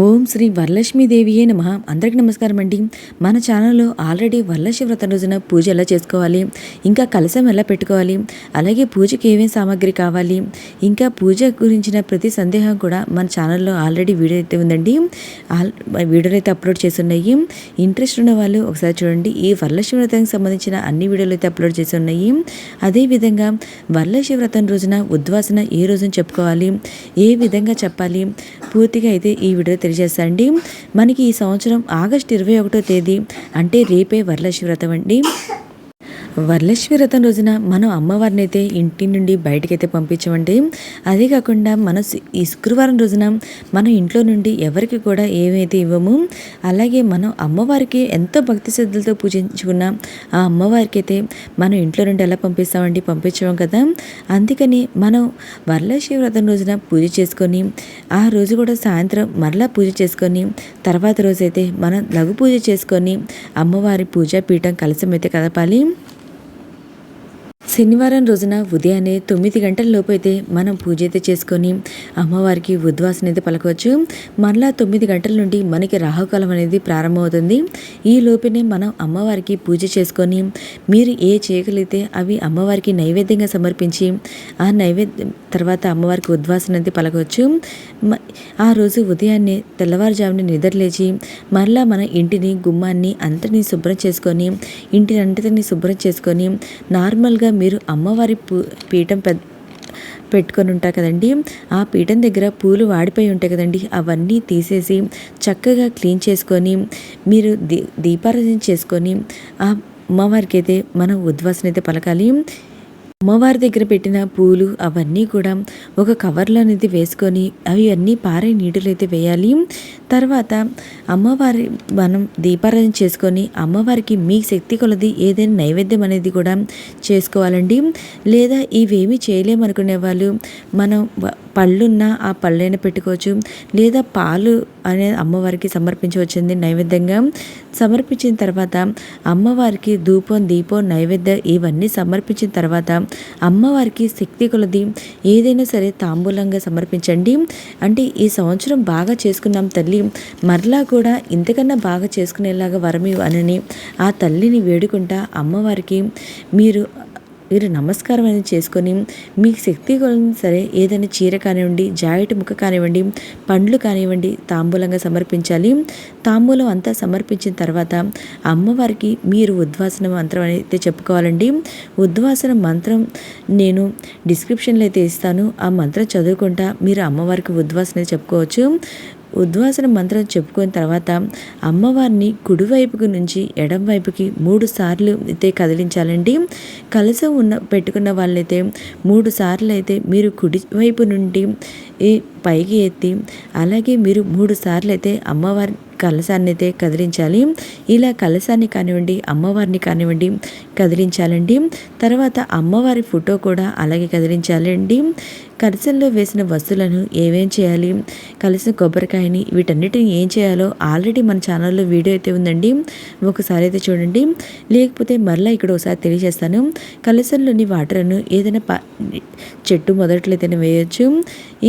ఓం శ్రీ వరలక్ష్మీదేవియే నమః. అందరికీ నమస్కారం అండి. మన ఛానల్లో ఆల్రెడీ వరలక్ష్మి వ్రతం రోజున పూజ ఎలా చేసుకోవాలి, ఇంకా కలశం ఎలా పెట్టుకోవాలి, అలాగే పూజకి ఏమేమి సామాగ్రి కావాలి, ఇంకా పూజ గురించిన ప్రతి సందేహం కూడా మన ఛానల్లో ఆల్రెడీ వీడియో అయితే ఉందండి. వీడియోలు అయితే అప్లోడ్ చేసి ఉన్నాయి. ఇంట్రెస్ట్ ఉన్న వాళ్ళు ఒకసారి చూడండి. ఈ వరలక్ష్మి వ్రతానికి సంబంధించిన అన్ని వీడియోలు అయితే అప్లోడ్ చేసి ఉన్నాయి. అదేవిధంగా వరలక్ష్మి వ్రతం రోజున ఉద్వాసన ఏ రోజున చెప్పుకోవాలి, ఏ విధంగా చెప్పాలి, పూర్తిగా అయితే ఈ వీడియో తెలియజేస్తాండి. మనకి ఈ సంవత్సరం ఆగస్టు 21వ తేదీ అంటే రేపే వరలక్ష్మి వ్రతం అండి. వరలక్ష్మి వ్రతం రోజున మనం అమ్మవారిని అయితే ఇంటి నుండి బయటకైతే పంపించమండి. అదే కాకుండా మన ఈ శుక్రవారం రోజున మనం ఇంట్లో నుండి ఎవరికి కూడా ఏమైతే ఇవ్వము. అలాగే మనం అమ్మవారికి ఎంతో భక్తి శ్రద్ధలతో పూజించుకున్న ఆ అమ్మవారికి అయితే మనం ఇంట్లో నుండి ఎలా పంపిస్తామండి, పంపించాం కదా. అందుకని మనం వరలక్ష్మి వ్రతం రోజున పూజ చేసుకొని ఆ రోజు కూడా సాయంత్రం మరలా పూజ చేసుకొని తర్వాత రోజైతే మనం లఘు పూజ చేసుకొని అమ్మవారి పూజా పీఠం కలశం అయితే కదపాలి. శనివారం రోజున ఉదయాన్నే 9 గంటల లోపు అయితే మనం పూజ అయితే చేసుకొని అమ్మవారికి ఉద్వాసన అయితే పలకవచ్చు. మరలా 9 గంటల నుండి మనకి రాహుకాలం అనేది ప్రారంభమవుతుంది. ఈ లోపునే మనం అమ్మవారికి పూజ చేసుకొని మీరు ఏ చేయగలిగితే అవి అమ్మవారికి నైవేద్యంగా సమర్పించి ఆ నైవేద్యం తర్వాత అమ్మవారికి ఉద్వాసన అయితే పలకవచ్చు. ఆ రోజు ఉదయాన్నే తెల్లవారుజామున నిద్రలేచి మరలా మన ఇంటిని గుమ్మాన్ని అంతటిని శుభ్రం చేసుకొని ఇంటిని అంతటిని శుభ్రం చేసుకొని నార్మల్గా మీరు అమ్మవారి పీఠం పెట్టుకొని ఉంటారు కదండి. ఆ పీఠం దగ్గర పూలు వాడిపోయి ఉంటాయి కదండి, అవన్నీ తీసేసి చక్కగా క్లీన్ చేసుకొని మీరు దీపారాధన చేసుకొని ఆ అమ్మవారికి అయితే మనం ఉద్వాసన అయితే పలకాలి. అమ్మవారి దగ్గర పెట్టిన పూలు అవన్నీ కూడా ఒక కవర్లో అనేది వేసుకొని అవి అన్నీ పారే నీటిలో అయితే వేయాలి. తర్వాత అమ్మవారి మనం దీపారాధన చేసుకొని అమ్మవారికి మీ శక్తి కొలది ఏదైనా నైవేద్యం అనేది కూడా చేసుకోవాలండి. లేదా ఇవేమీ చేయలేమనుకునే వాళ్ళు మనం పళ్ళున్నా ఆ పళ్ళైనా పెట్టుకోవచ్చు, లేదా పాలు అనేది అమ్మవారికి సమర్పించవచ్చింది నైవేద్యంగా. సమర్పించిన తర్వాత అమ్మవారికి ధూపం దీపం నైవేద్యం ఇవన్నీ సమర్పించిన తర్వాత అమ్మవారికి శక్తి కొలది ఏదైనా సరే తాంబూలంగా సమర్పించండి. అంటే ఈ సంవత్సరం బాగా చేసుకున్నాం తల్లి, మరలా కూడా ఇంతకన్నా బాగా చేసుకునేలాగా వరమి అనని ఆ తల్లిని వేడుకుంటా అమ్మవారికి మీరు నమస్కారం అనేది చేసుకొని మీకు శక్తి కొలది సరే ఏదైనా చీర కానివ్వండి, జాకెట్ ముక్క కానివ్వండి, పండ్లు కానివ్వండి తాంబూలంగా సమర్పించాలి. తాంబూలం అంతా సమర్పించిన తర్వాత అమ్మవారికి మీరు ఉద్వాసన మంత్రం అయితే చెప్పుకోవాలండి. ఉద్వాసన మంత్రం నేను డిస్క్రిప్షన్లో అయితే ఇస్తాను. ఆ మంత్రం చదువుకుంటా మీరు అమ్మవారికి ఉద్వాసన చెప్పుకోవచ్చు. ఉద్వాసన మంత్రం చెప్పుకున్న తర్వాత అమ్మవారిని కుడివైపుకి నుంచి ఎడం వైపుకి 3 సార్లు అయితే కదిలించాలండి. కలశం పెట్టుకున్న వాళ్ళైతే 3 సార్లు అయితే మీరు కుడివైపు నుండి పైకి ఎత్తి అలాగే మీరు 3 సార్లు అయితే అమ్మవారి కలశాన్ని అయితే కదిలించాలి. ఇలా కలశాన్ని కానివ్వండి అమ్మవారిని కానివ్వండి కదిలించాలండి. తర్వాత అమ్మవారి ఫోటో కూడా అలాగే కదిలించాలండి. కలశంలో వేసిన వస్తువులను ఏమేం చేయాలి, కలిసిన కొబ్బరికాయని వీటన్నిటిని ఏం చేయాలో ఆల్రెడీ మన ఛానల్లో వీడియో అయితే ఉందండి, ఒకసారి అయితే చూడండి. లేకపోతే మరలా ఇక్కడ ఒకసారి తెలియజేస్తాను. కలశంలోని వాటర్ను ఏదైనా చెట్టు మొదట్లయితేనే వేయచ్చు.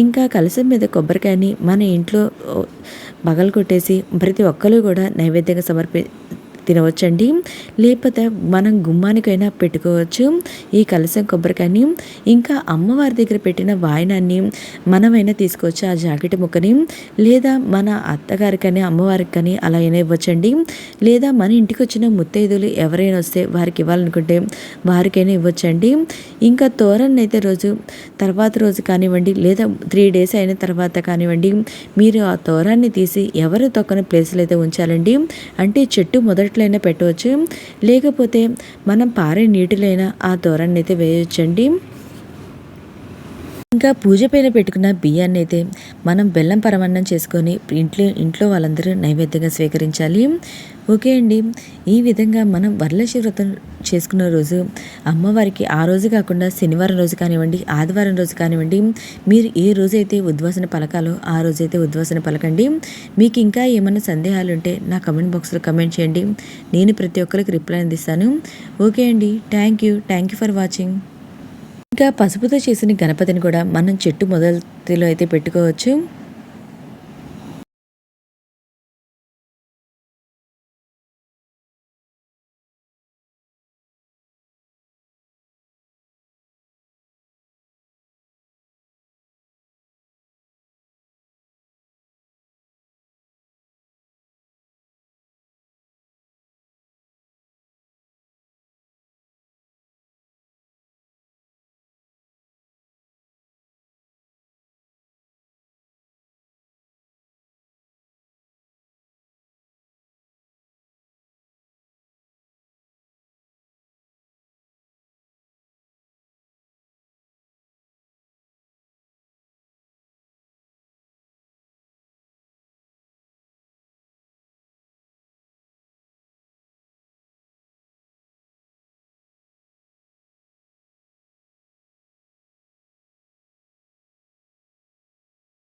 ఇంకా కలశం మీద కొబ్బరికాయని మన ఇంట్లో పగలు కొట్టేసి ప్రతి ఒక్కరు కూడా నైవేద్యంగా తినవచ్చండి. లేకపోతే మనం గుమ్మానికైనా పెట్టుకోవచ్చు ఈ కలశం కొబ్బరికాయని. ఇంకా అమ్మవారి దగ్గర పెట్టిన వాయనాన్ని మనమైనా తీసుకోవచ్చు, ఆ జాకెట్ ముక్కని, లేదా మన అత్తగారికని అమ్మవారికి కానీ అలా అయినా ఇవ్వచ్చండి. లేదా మన ఇంటికి వచ్చిన ముత్తైదులు ఎవరైనా వస్తే వారికి ఇవ్వాలనుకుంటే వారికైనా ఇవ్వచ్చండి. ఇంకా తోరణ్ అయితే తర్వాత రోజు కానివ్వండి, లేదా 3 days అయిన తర్వాత కానివ్వండి మీరు ఆ తోరాన్ని తీసి ఎవరు తొక్కని ప్లేస్లో అయితే ఉంచాలండి. అంటే చెట్టు మొదట్లైనా పెట్టవచ్చు, లేకపోతే మనం పారే నీటిలైనా ఆ తోరాన్ని అయితే వేయొచ్చండి. ఇంకా పూజ పైన పెట్టుకున్న బియ్యాన్ని అయితే మనం బెల్లం పరమాన్నం చేసుకొని ఇంట్లో వాళ్ళందరూ నైవేద్యంగా స్వీకరించాలి. ఓకే అండి. ఈ విధంగా మనం వరలక్ష్మి వ్రతం చేసుకున్న రోజు అమ్మవారికి ఆ రోజు కాకుండా శనివారం రోజు కానివ్వండి, ఆదివారం రోజు కానివ్వండి, మీరు ఏ రోజైతే ఉద్వాసన పలకాలో ఆ రోజైతే ఉద్వాసన పలకండి. మీకు ఇంకా ఏమైనా సందేహాలు ఉంటే నా కమెంట్ బాక్స్లో కమెంట్ చేయండి, నేను ప్రతి ఒక్కరికి రిప్లై అందిస్తాను. ఓకే అండి. Thank you for watching. ఇంకా పసుపుతో చేసిన గణపతిని కూడా మనం చెట్టు మొదటిలో అయితే పెట్టుకోవచ్చు.